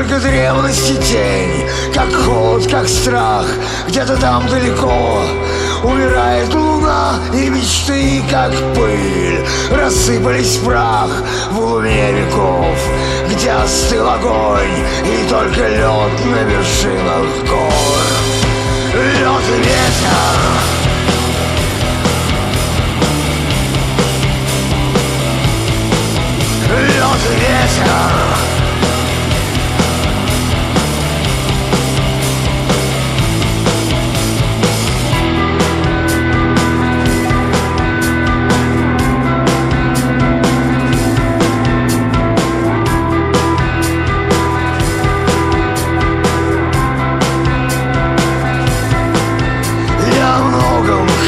только древности тень, как холод, как страх, где-то там далеко умирает луна, и мечты, как пыль, рассыпались в прах в глубине веков, где остыл огонь, и только лед на вершинах гор. Лед и ветер, лед и ветер.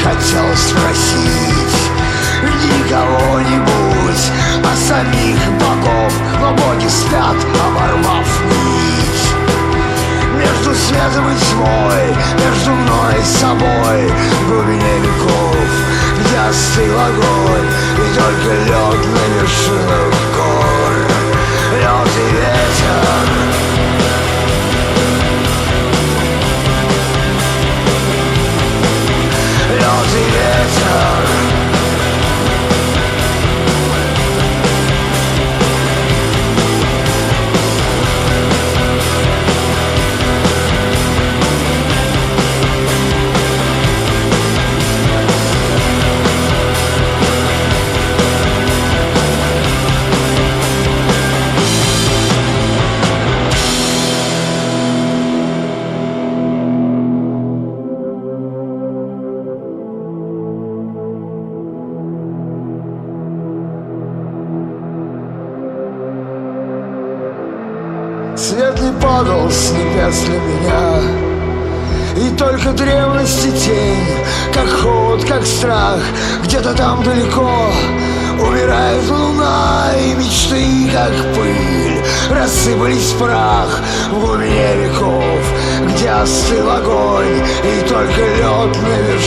Хотел спросить не кого-нибудь, а самих богов, но боги спят, оборвав нить. Между светом и тьмой, между мной и собой, в глубине веков, где остыл огонь, и только лед на вершинах гор. Лед и ветер. Лед и ветер. Свет не падал с небес для меня, и только древности тень, как холод, как страх, где-то там далеко умирает луна, и мечты, как пыль, рассыпались в прах в глубине веков, где остыл огонь, и только лед на вершине